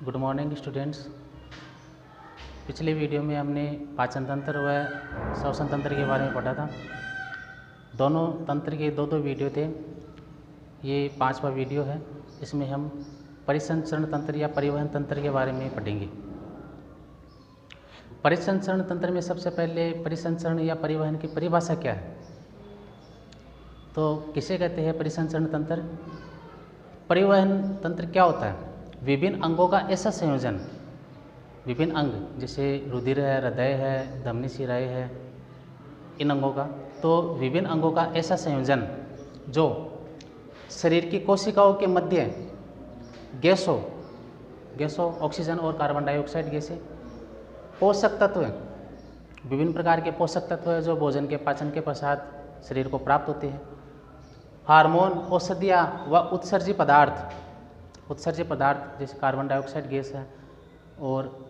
Good morning students. पिछले video में हमने पाचन तंत्र व श्वसन तंत्र के बारे में पढ़ा था। दोनों तंत्र के दो वीडियो थे। ये 5वां वीडियो है। इसमें हम परिसंचरण तंत्र या परिवहन तंत्र के बारे में पढ़ेंगे। परिसंचरण तंत्र में सबसे पहले परिसंचरण या परिवहन की परिभाषा क्या है, तो किसे कहते हैं परिसंचरण तंत्र। परिवहन तंत्र क्या होता है? विभिन्न अंगों का ऐसा संयोजन, विभिन्न अंग जैसे रुधिर है, हृदय है, धमनी शिराएं है, इन अंगों का, तो विभिन्न अंगों का ऐसा संयोजन जो शरीर की कोशिकाओं के मध्य गैसों ऑक्सीजन और कार्बन डाइऑक्साइड गैसें, पोषक तत्व, विभिन्न प्रकार के पोषक तत्व है जो भोजन के पाचन के पश्चात शरीर को प्राप्त होते हैं, हार्मोन, औषधियाँ व उत्सर्जी पदार्थ जैसे कार्बन डाइऑक्साइड गैस है, और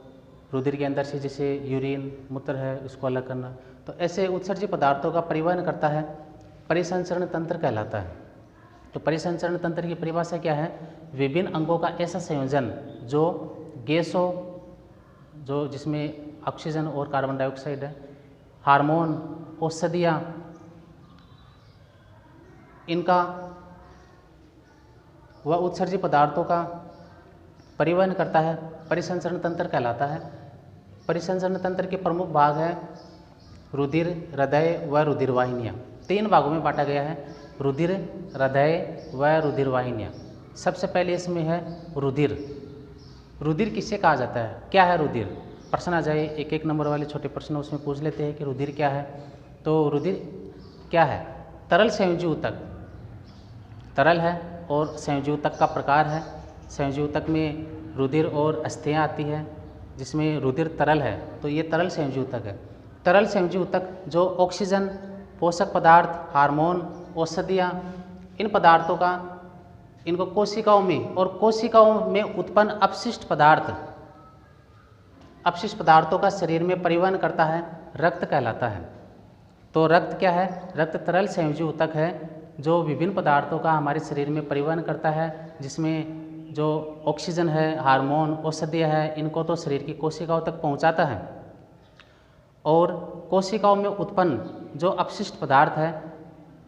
रुधिर के अंदर से जैसे यूरिन, मूत्र है, उसको अलग करना, तो ऐसे उत्सर्जी पदार्थों का परिवहन करता है, परिसंचरण तंत्र कहलाता है। तो परिसंचरण तंत्र की परिभाषा क्या है? विभिन्न अंगों का ऐसा संयोजन जो गैसों, जो जिसमें ऑक्सीजन और कार्बन डाइऑक्साइड है, हार्मोन, औषधियाँ, इनका व उत्सर्जी पदार्थों का परिवहन करता है, परिसंचरण तंत्र कहलाता है। परिसंचरण तंत्र के प्रमुख भाग है रुधिर, हृदय व रुधिर वाहिनियाँ। 3 भागों में बांटा गया है, रुधिर, हृदय व रुधिर वाहिनियाँ। सबसे पहले इसमें है रुधिर। रुधिर किसे कहा जाता है? क्या है रुधिर? प्रश्न आ जाए, एक नंबर वाले छोटे प्रश्न उसमें पूछ लेते हैं कि रुधिर क्या है। तो रुधिर क्या है? तरल संयोजी ऊतक, तरल है और संयोजी ऊतक का प्रकार है। संयोजी ऊतक में रुधिर और अस्थियाँ आती है, जिसमें रुधिर तरल है, तो ये तरल संयोजी ऊतक है। तरल संयोजी ऊतक जो ऑक्सीजन, पोषक पदार्थ, हार्मोन, औषधियाँ, इन पदार्थों का, इनको कोशिकाओं में और कोशिकाओं में उत्पन्न अपशिष्ट पदार्थों का शरीर में परिवहन करता है, रक्त कहलाता है। तो रक्त क्या है? रक्त तरल संयोजी ऊतक है जो विभिन्न पदार्थों का हमारे शरीर में परिवहन करता है, जिसमें जो ऑक्सीजन है, हार्मोन, औषधियाँ है, इनको तो शरीर की कोशिकाओं तक पहुंचाता है, और कोशिकाओं में उत्पन्न जो अपशिष्ट पदार्थ है,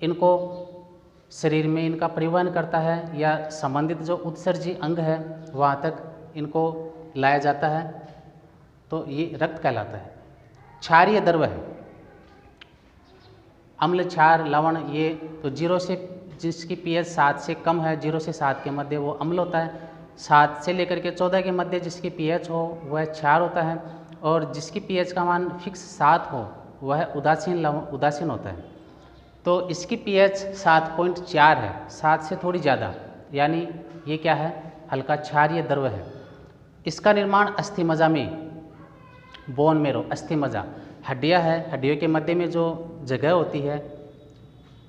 इनको शरीर में इनका परिवहन करता है, या संबंधित जो उत्सर्जी अंग है वहाँ तक इनको लाया जाता है, तो ये रक्त कहलाता है। क्षारीय द्रव्य है, अम्ल, क्षार, लवण, ये तो 0 से, जिसकी pH 7 से कम है, 0 से 7 के मध्य वो अम्ल होता है, 7 से लेकर के 14 के मध्य जिसकी pH हो वह क्षार होता है, और जिसकी pH का मान फिक्स 7 हो वह उदासीन होता है। तो इसकी pH 7.4 है, 7 से थोड़ी ज़्यादा, यानी ये क्या है? हल्का क्षारीय द्रव्य है। इसका निर्माण अस्थिमज्जा में, बोन मेरो, अस्थिमज्जा, हड्डियाँ है, हड्डियों के मध्य में जो जगह होती है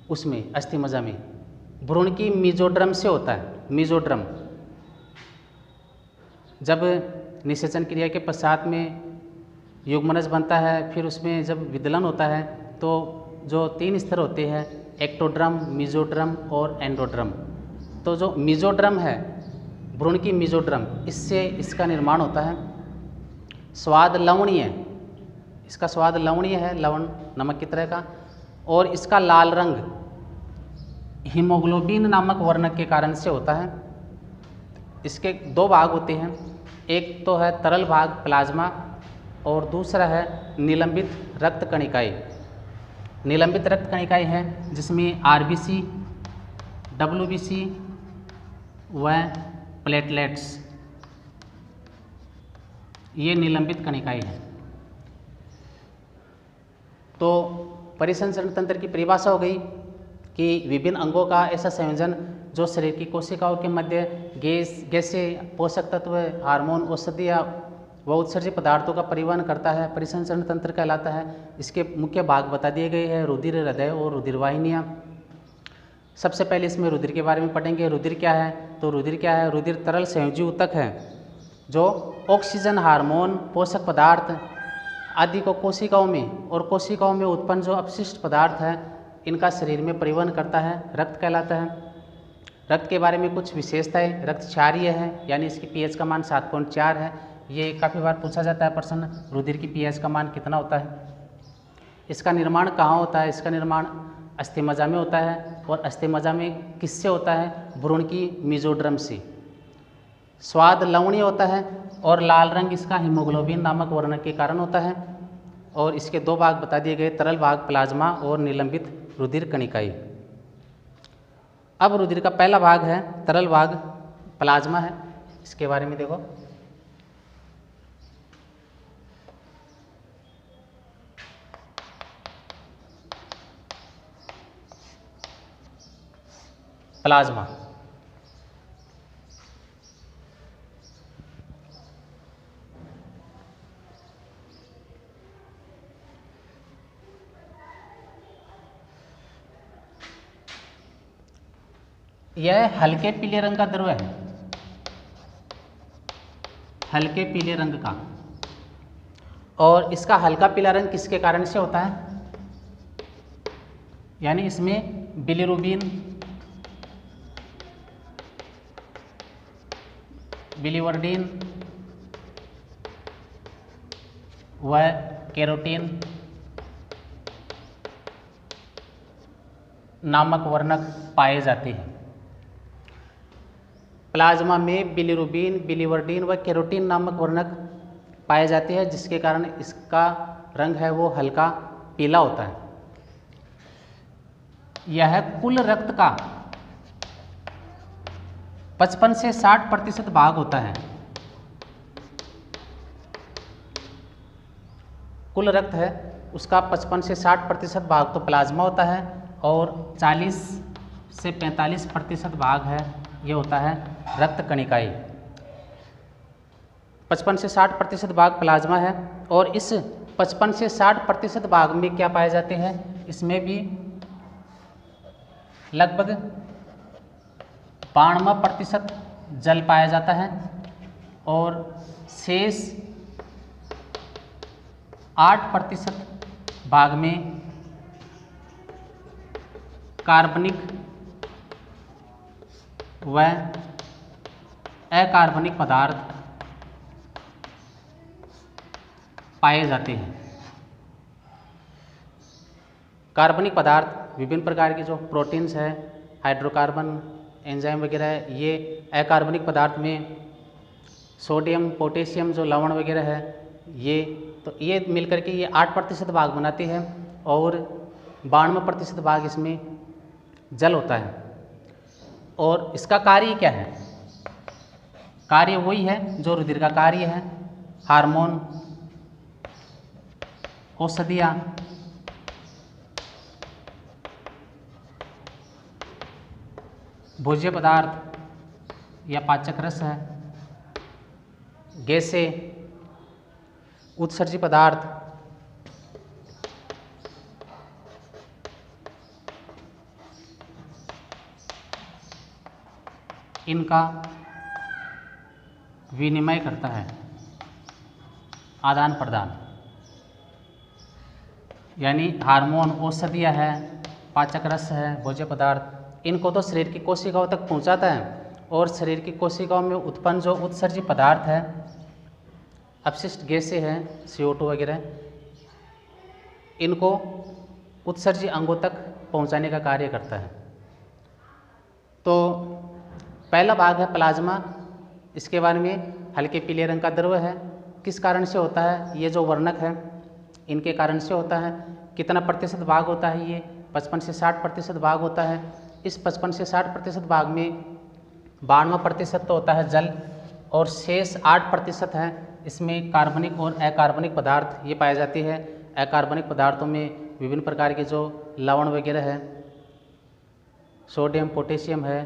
उसमें, अस्थिमज्जा में, भ्रूण की मीजोड्रम से होता है। मीजोड्रम जब निषेचन क्रिया के पश्चात में युग्मनज बनता है, फिर उसमें जब विदलन होता है, तो जो 3 स्तर होते हैं, एक्टोड्रम, मीजोड्रम और एंडोड्रम। तो जो मीजोड्रम है, भ्रूण की मीजोड्रम, इससे इसका निर्माण होता है। स्वाद लवणीय, इसका स्वाद लवणीय है, लवण नमक की तरह का, और इसका लाल रंग हीमोग्लोबिन नामक वर्णक के कारण से होता है। इसके 2 भाग होते हैं, एक तो है तरल भाग प्लाज्मा, और दूसरा है निलंबित रक्त कणिकाएं। निलंबित रक्त कणिकाएं हैं जिसमें RBC, WBC व प्लेटलेट्स, ये निलंबित कणिकाएं हैं। तो परिसंचरण तंत्र की परिभाषा हो गई कि विभिन्न अंगों का ऐसा संयोजन जो शरीर की कोशिकाओं के मध्य गैसें, पोषक तत्व, हार्मोन, औषधियाँ व उत्सर्जी पदार्थों का परिवहन करता है, परिसंचरण तंत्र कहलाता है। इसके मुख्य भाग बता दिए गए हैं, रुधिर, हृदय और रुधिर वाहिनियाँ। सबसे पहले इसमें रुधिर के बारे में पढ़ेंगे। रुधिर क्या है? तो रुधिर क्या है? रुधिर तरल संयोजी ऊतक है जो ऑक्सीजन, हार्मोन, पोषक पदार्थ आदि को कोशिकाओं में और कोशिकाओं में उत्पन्न जो अपशिष्ट पदार्थ है, इनका शरीर में परिवहन करता है, रक्त कहलाता है। रक्त के बारे में कुछ विशेषताएं, रक्त क्षारीय है यानी इसकी पीएच का मान 7.4 है। ये काफ़ी बार पूछा जाता है प्रश्न, रुधिर की पीएच का मान कितना होता है। इसका निर्माण कहाँ होता है? इसका निर्माण अस्थिमज्जा में होता है और अस्थिमज्जा में किससे होता है? भ्रूण की मेसोडर्म से। स्वाद लवणीय होता है और लाल रंग इसका हीमोग्लोबिन नामक वर्ण के कारण होता है। और इसके दो भाग बता दिए गए, तरल भाग प्लाज्मा और निलंबित रुधिर कणिकाएं। अब रुधिर का पहला भाग है तरल भाग प्लाज्मा है, इसके बारे में देखो। प्लाज्मा यह हल्के पीले रंग का द्रव है, हल्के पीले रंग का। और इसका हल्का पीला रंग किसके कारण से होता है? यानी इसमें बिलिरुबिन, बिलिवर्डिन व कैरोटीन नामक वर्णक पाए जाते हैं। प्लाज्मा में बिलिरुबिन, बिलिवर्डिन व कैरोटीन नामक वर्णक पाए जाते हैं, जिसके कारण इसका रंग है वो हल्का पीला होता है। यह कुल रक्त का 55 से 60% भाग होता है। कुल रक्त है उसका 55 से 60% भाग तो प्लाज्मा होता है और 40 से 45% भाग है ये होता है रक्त कणिकाएं। 55 से 60% भाग प्लाज्मा है और इस 55 से 60% भाग में क्या पाए जाते हैं? इसमें भी लगभग 92% जल पाया जाता है और शेष 8% भाग में कार्बनिक व अकार्बनिक पदार्थ पाए जाते हैं। कार्बनिक पदार्थ विभिन्न प्रकार के जो प्रोटीन्स है, हाइड्रोकार्बन, एंजाइम वगैरह है, ये अकार्बनिक पदार्थ में सोडियम, पोटेशियम जो लवण वगैरह है ये मिलकर के ये 8% भाग बनाते हैं और 92% भाग इसमें जल होता है। और इसका कार्य क्या है? कार्य वही है जो रुधिर का कार्य है, हार्मोन, औषधियाँ, भोज्य पदार्थ या पाचक रस है, गैसें, उत्सर्जी पदार्थ, इनका विनिमय करता है, आदान प्रदान। यानी हार्मोन, औषधियाँ है, पाचक रस है, भोज्य पदार्थ, इनको तो शरीर की कोशिकाओं तक पहुंचाता है और शरीर की कोशिकाओं में उत्पन्न जो उत्सर्जी पदार्थ है, अपशिष्ट गैसें हैं, CO2 वगैरह, इनको उत्सर्जी अंगों तक पहुंचाने का कार्य करता है। तो पहला भाग है प्लाज्मा, इसके बारे में हल्के पीले रंग का द्रव है। किस कारण से होता है? ये जो वर्णक है इनके कारण से होता है। कितना प्रतिशत भाग होता है? ये 55 से 60% भाग होता है। इस 55 से 60% भाग में 92% तो होता है जल और शेष 8% है इसमें कार्बनिक और अकार्बनिक पदार्थ ये पाए जाते हैं। अकार्बनिक पदार्थों में विभिन्न प्रकार के जो लवण वगैरह है, सोडियम, पोटेशियम है,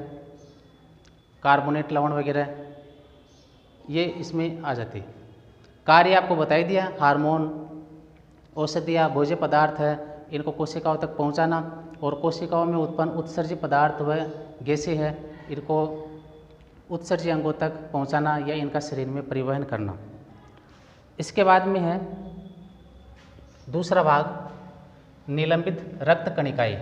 कार्बोनेट लवण वगैरह, ये इसमें आ जाती है। कार्य आपको बता ही दिया, हार्मोन, औषधियाँ, भोज्य पदार्थ है, इनको कोशिकाओं तक पहुंचाना और कोशिकाओं में उत्पन्न उत्सर्जी पदार्थ व गैसें है, इनको उत्सर्जी अंगों तक पहुंचाना या इनका शरीर में परिवहन करना। इसके बाद में है दूसरा भाग, निलंबित रक्त कणिकाएं।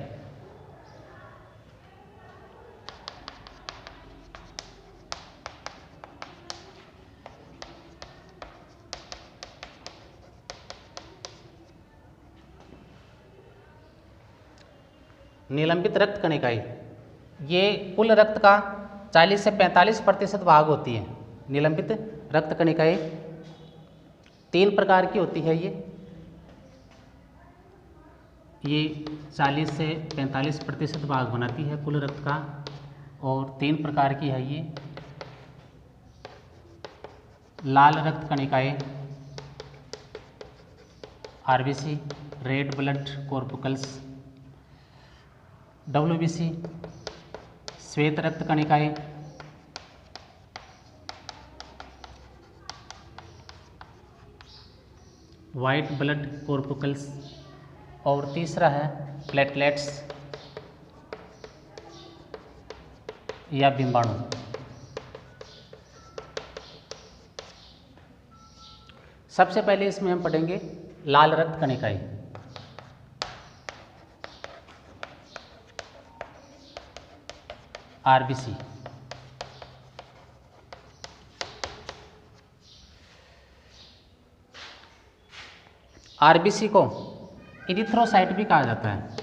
निलंबित रक्त कणिकाएं, ये कुल रक्त का 40 से 45% भाग होती है। निलंबित रक्त कणिकाएं 3 प्रकार की होती है। ये 40 से 45% भाग बनाती है कुल रक्त का, और 3 प्रकार की है ये। लाल रक्त कणिकाएं आरबीसी, रेड ब्लड कॉर्पुकल्स डब्ल्यूबीसी, श्वेत रक्त कणिकाएं वाइट ब्लड कॉर्पुकल्स, और तीसरा है प्लेटलेट्स या बिंबाणु। सबसे पहले इसमें हम पढ़ेंगे लाल रक्त कणिकाएं। आरबीसी, आरबीसी को इरिथ्रोसाइट भी कहा जाता है।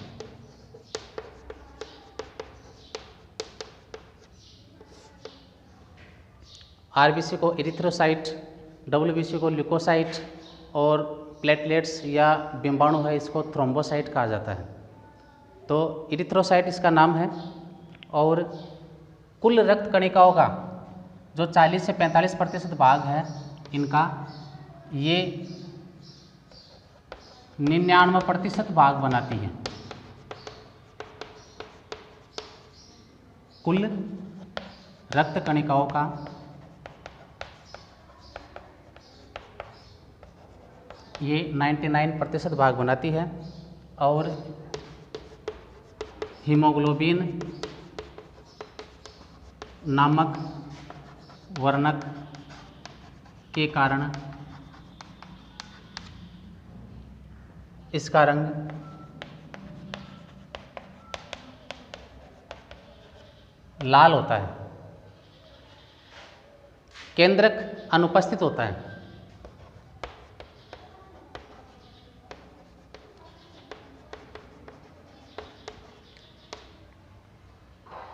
आरबीसी को इरिथ्रोसाइट, डब्ल्यूबीसी को ल्यूकोसाइट, और प्लेटलेट्स या बिंबाणु है इसको थ्रोम्बोसाइट कहा जाता है। तो इरिथ्रोसाइट इसका नाम है। और कुल रक्त कणिकाओं का जो 40 से 45% भाग है इनका, ये 99% भाग बनाती है कुल रक्त कणिकाओं का। ये 99% भाग बनाती है। और हीमोग्लोबिन नामक वर्णक के कारण इसका रंग लाल होता है। केंद्रक अनुपस्थित होता है।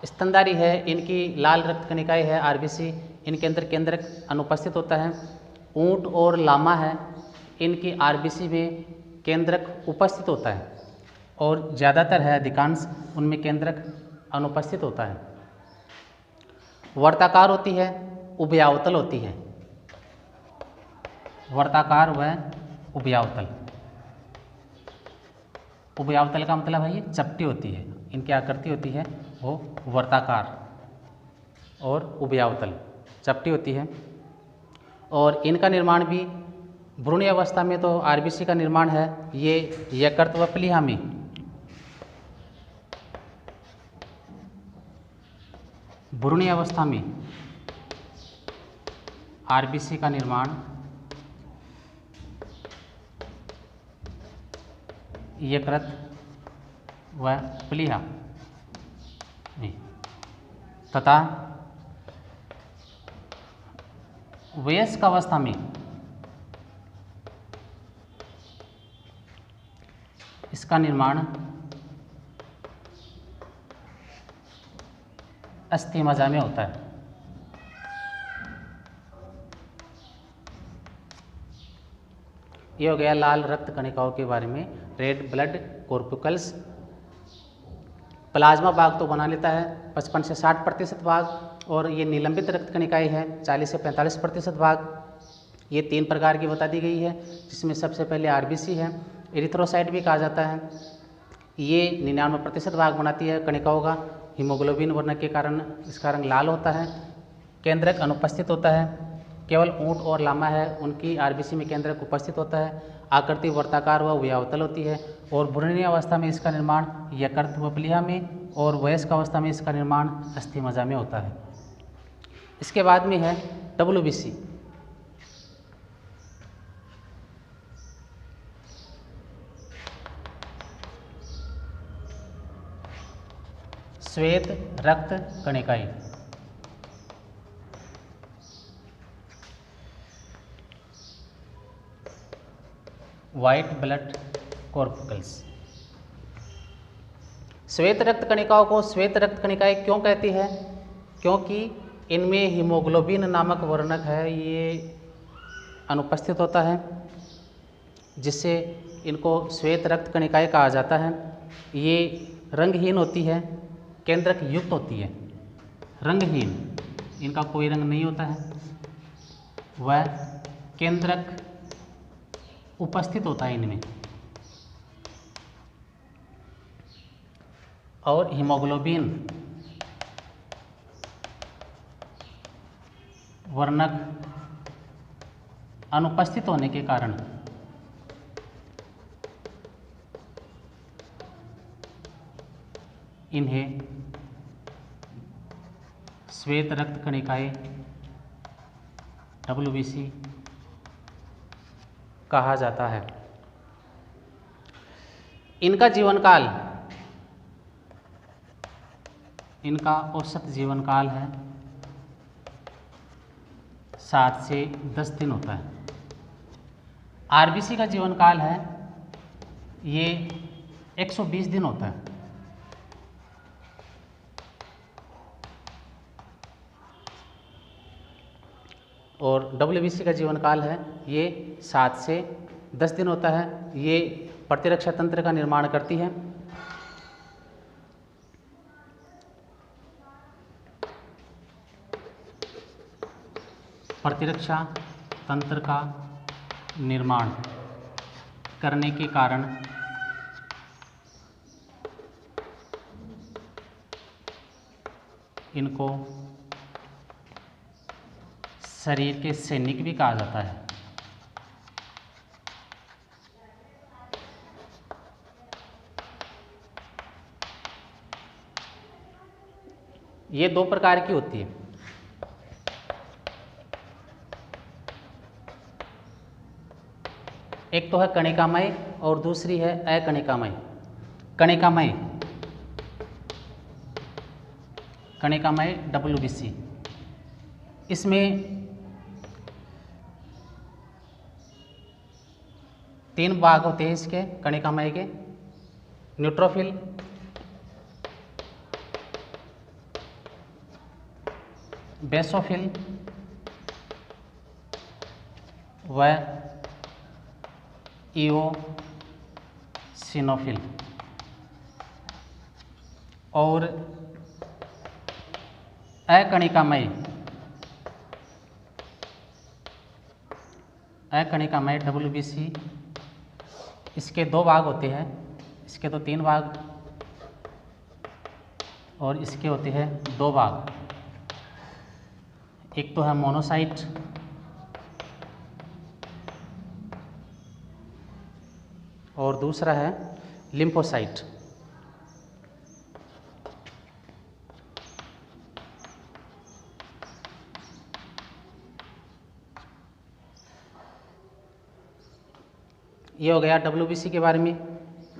स्तनधारी है, इनकी लाल रक्त कणिकाएं है आरबीसी, इनके अंदर केंद्रक अनुपस्थित होता है। ऊंट और लामा है, इनकी आरबीसी में केंद्रक उपस्थित होता है, और ज़्यादातर है अधिकांश उनमें केंद्रक अनुपस्थित होता है। वर्ताकार होती है, उभयावतल होती है। वर्ताकार व उभयावतल। उभयावतल का मतलब है ये चपटी होती है, इनकी आकृति होती है वो वर्ताकार, और उभयावतल चपटी होती है। और इनका निर्माण भी भ्रूणीय अवस्था में तो आरबीसी का निर्माण है ये यकृत व प्लीहा में, भ्रूणीय अवस्था में आरबीसी का निर्माण यकृत व प्लीहा में, तथा वयस्क अवस्था में इसका निर्माण अस्थि मज्जा में होता है। ये हो गया लाल रक्त कणिकाओं के बारे में। रेड ब्लड कॉर्पुकल्स प्लाज्मा भाग तो बना लेता है 55 से 60% भाग, और ये निलंबित रक्त कणिकाएं हैं 40 से 45% भाग। ये 3 प्रकार की बता दी गई है, जिसमें सबसे पहले आरबीसी है, एरिथ्रोसाइट भी कहा जाता है। ये 99% भाग बनाती है कणिकाओं का। हीमोग्लोबिन वर्णक के कारण इसका रंग लाल होता है। केंद्रक अनुपस्थित होता है। केवल ऊंट और लामा है उनकी आरबीसी में केंद्रक उपस्थित होता है। आकृति वर्ताकार व उभयावतल होती है। और भ्रूणीय अवस्था में इसका निर्माण यकृत व प्लीहा में, और वयस्क अवस्था में इसका निर्माण अस्थि मज्जा में होता है। इसके बाद में है डब्ल्यूबीसी। श्वेत रक्त कणिकाएं। White blood कॉर्पुकल्स। श्वेत रक्त कणिकाओं को श्वेत रक्त कणिकाएं क्यों कहती है? क्योंकि इनमें हीमोग्लोबिन नामक वर्णक है, ये अनुपस्थित होता है, जिससे इनको श्वेत रक्त कणिकाएं कहा जाता है। ये रंगहीन होती है, केंद्रक युक्त होती है, रंगहीन, इनका कोई रंग नहीं होता है, वह केंद्रक उपस्थित होता है इनमें। और हीमोग्लोबिन वर्णक अनुपस्थित होने के कारण इन्हें श्वेत रक्त कणिकाएं WBC कहा जाता है। इनका जीवनकाल, इनका औसत जीवनकाल है 7 से 10 दिन होता है। RBC का जीवनकाल है ये 120 दिन होता है। और WBC का जीवनकाल है ये 7 से 10 दिन होता है। ये प्रतिरक्षा तंत्र का निर्माण करती है। प्रतिरक्षा तंत्र का निर्माण करने के कारण इनको शरीर के सैनिक भी कहा जाता है। ये 2 प्रकार की होती है। एक तो है कणिकामय और दूसरी है अकणिकामय। कणिकामय, कणिकामय WBC, इसमें 3 भाग होते हैं इसके कणिकामय के। न्यूट्रोफिल, बेसोफिल व इओसिनोफिल। और अकणिकामय, अकणिकामय WBC, इसके 2 भाग होते हैं। इसके तो 3 भाग और इसके होते हैं 2 भाग। एक तो है मोनोसाइट और दूसरा है लिम्फोसाइट। ये हो गया WBC के बारे में।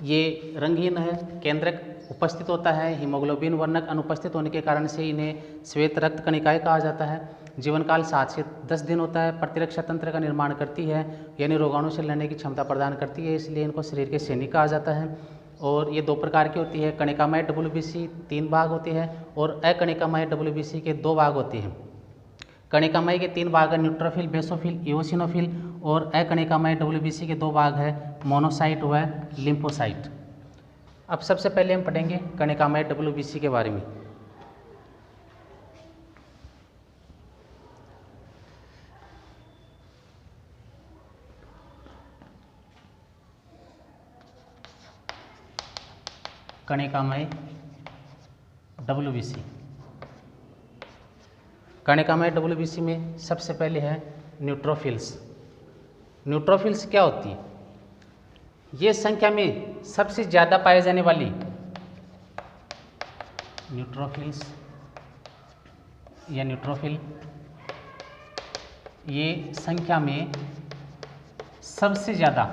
ये रंगहीन है, केंद्रक उपस्थित होता है, हीमोग्लोबिन वर्णक अनुपस्थित होने के कारण से इन्हें श्वेत रक्त कणिकाएं कहा जाता है। जीवनकाल 7 से 10 दिन होता है। प्रतिरक्षा तंत्र का निर्माण करती है, यानी रोगाणु से लड़ने की क्षमता प्रदान करती है, इसलिए इनको शरीर के सैनिक कहा जाता है। और ये 2 प्रकार की होती है। कणिकामय WBC 3 भाग होते हैं और अकणिकामय WBC के 2 भाग होते हैं। कणिकामय के 3 भाग है न्यूट्रोफिल, बेसोफिल, इओसिनोफिल। और अकणिकामय WBC के 2 भाग है मोनोसाइट व लिम्फोसाइट। अब सबसे पहले हम पढ़ेंगे कणिकामय WBC के बारे में। कणिकामय WBC, कणिकामय WBC में सबसे पहले है न्यूट्रोफिल्स। न्यूट्रोफिल्स क्या होती है? ये संख्या में सबसे ज़्यादा पाए जाने वाली न्यूट्रोफिल्स या न्यूट्रोफिल, ये संख्या में सबसे ज़्यादा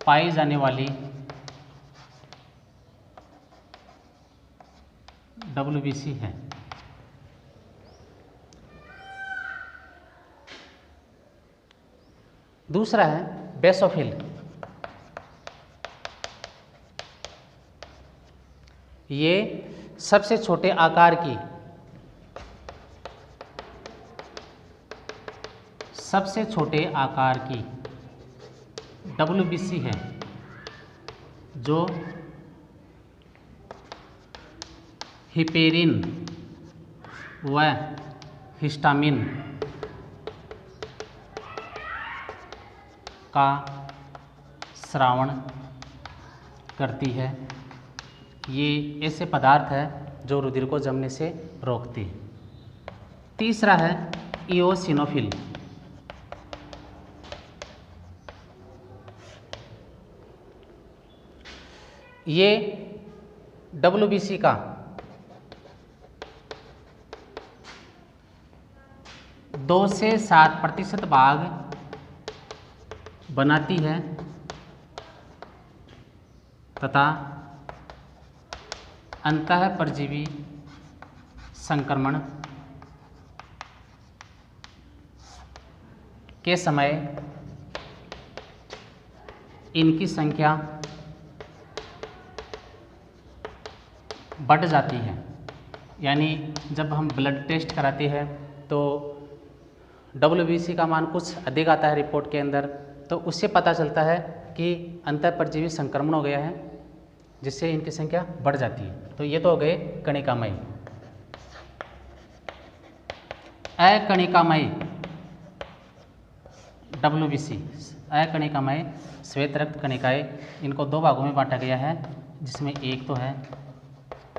पाई जाने वाली WBC है। दूसरा है बेसोफिल। ये सबसे छोटे आकार की WBC है जो हिपेरिन व हिस्टामिन का स्रावण करती है। ये ऐसे पदार्थ है जो रुधिर को जमने से रोकती है। तीसरा है इओसिनोफिल। ये WBC का 2 से 7% भाग बनाती है तथा अंतःपरजीवी संक्रमण के समय इनकी संख्या बढ़ जाती है। यानी जब हम ब्लड टेस्ट कराते हैं तो WBC का मान कुछ अधिक आता है रिपोर्ट के अंदर, तो उससे पता चलता है कि अंतःपरजीवी संक्रमण हो गया है, जिससे इनकी संख्या बढ़ जाती है। तो ये तो हो गए कणिकामय। अकणिकामय WBC, अकणिकामय श्वेत रक्त कणिकाएं, इनको 2 भागों में बांटा गया है, जिसमें एक तो है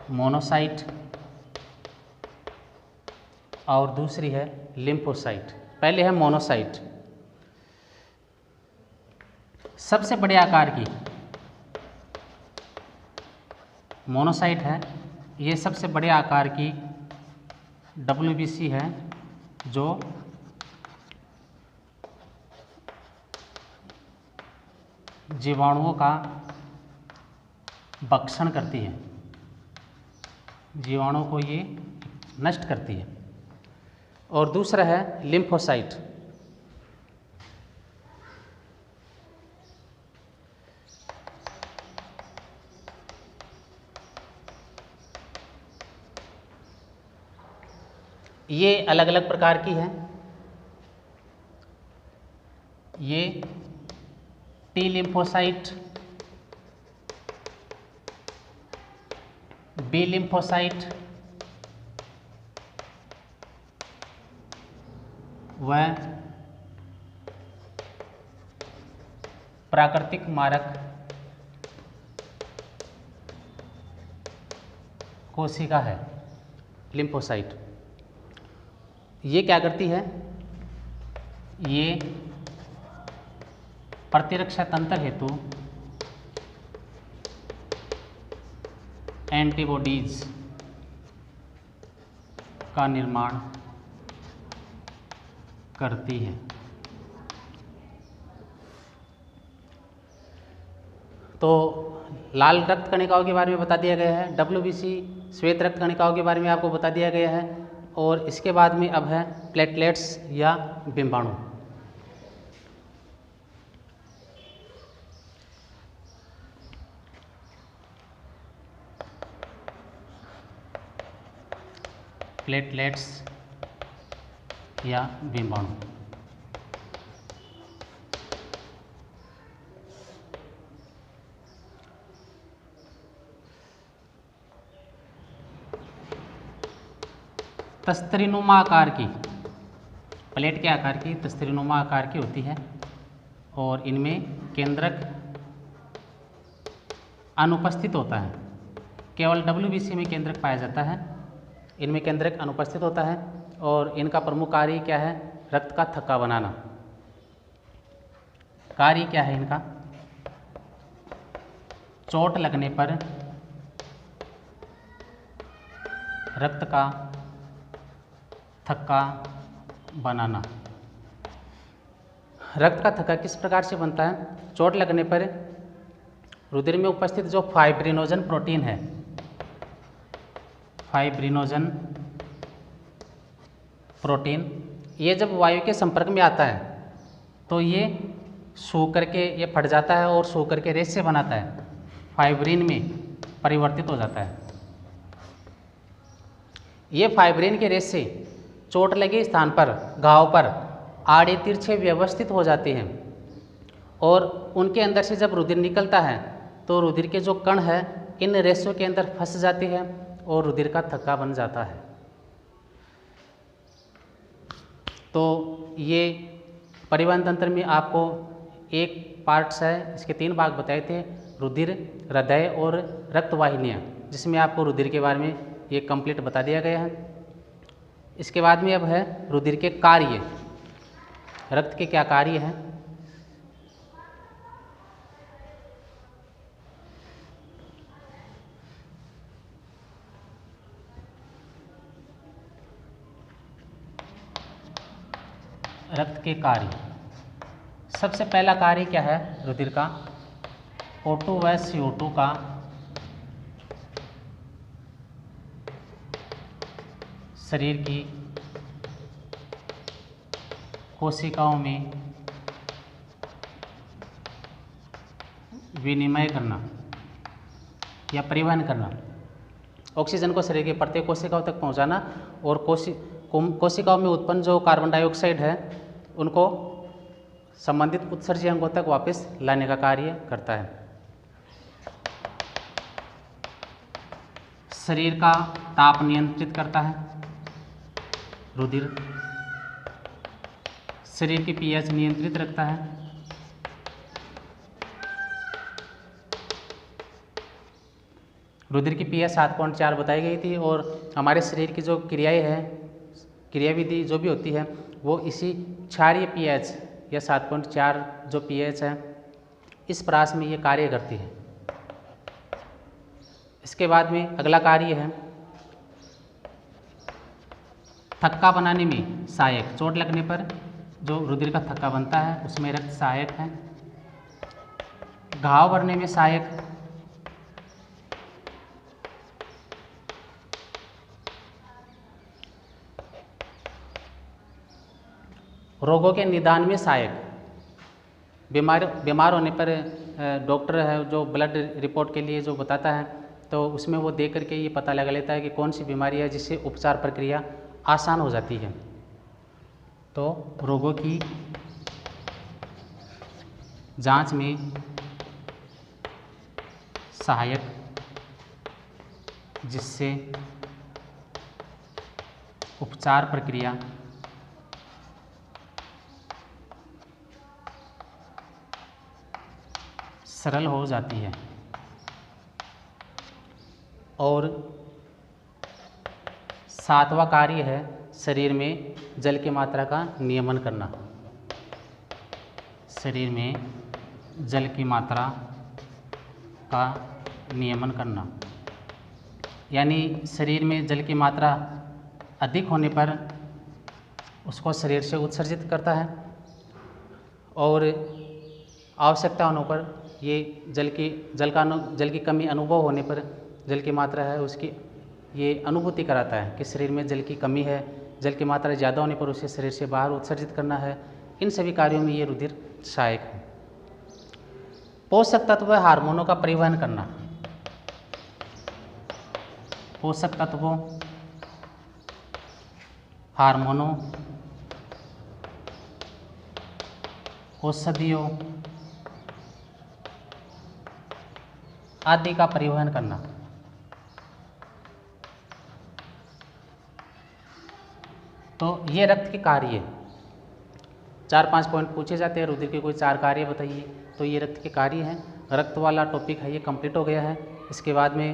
मोनोसाइट और दूसरी है लिम्फोसाइट। पहले है मोनोसाइट। सबसे बड़े आकार की मोनोसाइट है, ये सबसे बड़े आकार की WBC है जो जीवाणुओं का भक्षण करती है, जीवाणुओं को ये नष्ट करती है। और दूसरा है लिम्फोसाइट। ये अलग अलग प्रकार की है। ये T लिम्फोसाइट, B लिम्फोसाइट व प्राकृतिक मारक कोशिका है लिम्फोसाइट। ये क्या करती है? ये प्रतिरक्षा तंत्र हेतु एंटीबॉडीज का निर्माण करती है। तो लाल रक्त कणिकाओं के बारे में बता दिया गया है, WBC श्वेत रक्त कणिकाओं के बारे में आपको बता दिया गया है, और इसके बाद में अब है प्लेटलेट्स या बिंबाणु। प्लेटलेट्स या बिंबाणु। तस्तरीनुमा आकार की, प्लेट के आकार की तस्तरीनुमा आकार की होती है, और इनमें केंद्रक अनुपस्थित होता है। केवल WBC में केंद्रक पाया जाता है, इनमें केंद्रक अनुपस्थित होता है, और इनका प्रमुख कार्य क्या है? रक्त का थक्का बनाना। कार्य क्या है इनका? चोट लगने पर रक्त का थक्का बनाना। रक्त का थक्का किस प्रकार से बनता है? चोट लगने पर रुधिर में उपस्थित जो फाइब्रिनोजन प्रोटीन है, फाइब्रिनोजन प्रोटीन, ये जब वायु के संपर्क में आता है तो ये सूख करके फट जाता है और सूख करके रेशे बनाता है, फाइब्रिन में परिवर्तित हो जाता है। ये फाइब्रिन के रेशे चोट लगे स्थान पर, घाव पर आड़े तिरछे व्यवस्थित हो जाते हैं और उनके अंदर से जब रुधिर निकलता है तो रुधिर के जो कण है इन रेशों के अंदर फंस जाते हैं और रुधिर का थक्का बन जाता है। तो ये परिवहन तंत्र में आपको एक पार्ट्स है, इसके 3 भाग बताए थे, रुधिर, हृदय और रक्तवाहिनियाँ, जिसमें आपको रुधिर के बारे में ये कंप्लीट बता दिया गया है। इसके बाद में अब है रुधिर के कार्य, रक्त के क्या कार्य हैं। रक्त के कार्य, सबसे पहला कार्य क्या है रुधिर का? O2 व CO2 का शरीर की कोशिकाओं में विनिमय करना या परिवहन करना, ऑक्सीजन को शरीर के प्रत्येक कोशिकाओं तक पहुंचाना और कोशिकाओं में उत्पन्न जो कार्बन डाइऑक्साइड है उनको संबंधित उत्सर्जी अंगों तक वापस लाने का कार्य करता है। शरीर का ताप नियंत्रित करता है रुधिर, शरीर की पीएच नियंत्रित रखता है, रुधिर की पीएच 7.4 बताई गई थी और हमारे शरीर की जो क्रियाएं हैं, क्रियाविधि जो भी होती है वो इसी क्षारीय पीएच या 7.4 जो पीएच है इस परास में ये कार्य करती है। इसके बाद में अगला कार्य है थक्का बनाने में सहायक, चोट लगने पर जो रुधिर का थक्का बनता है उसमें रक्त सहायक है, घाव भरने में सहायक, रोगों के निदान में सहायक, बीमार होने पर डॉक्टर है जो ब्लड रिपोर्ट के लिए जो बताता है तो उसमें वो देख करके ये पता लगा लेता है कि कौन सी बीमारी है जिससे उपचार प्रक्रिया आसान हो जाती है। तो रोगों की जांच में सहायक, जिससे उपचार प्रक्रिया सरल हो जाती है। और 7वां कार्य है शरीर में जल की मात्रा का नियमन करना, शरीर में जल की मात्रा का नियमन करना, यानी शरीर में जल की मात्रा अधिक होने पर उसको शरीर से उत्सर्जित करता है और आवश्यकता होने पर ये जल की कमी अनुभव होने पर जल की मात्रा है उसकी ये अनुभूति कराता है कि शरीर में जल की कमी है, जल की मात्रा ज़्यादा होने पर उसे शरीर से बाहर उत्सर्जित करना है। इन सभी कार्यों में ये रुधिर सहायक है। पोषक तत्व हार्मोनों का परिवहन करना, पोषक तत्वों, हार्मोनों, औषधियों आदि का परिवहन करना। तो ये रक्त के कार्य 4-5 पॉइंट पूछे जाते हैं, रुधिर के कोई 4 कार्य बताइए, तो ये रक्त के कार्य हैं। रक्त वाला टॉपिक है ये कंप्लीट हो गया है। इसके बाद में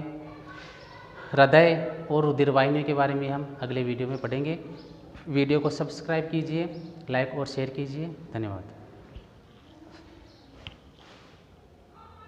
हृदय और रुधिर वाहिनियों के बारे में हम अगले वीडियो में पढ़ेंगे। वीडियो को सब्सक्राइब कीजिए, लाइक और शेयर कीजिए। धन्यवाद।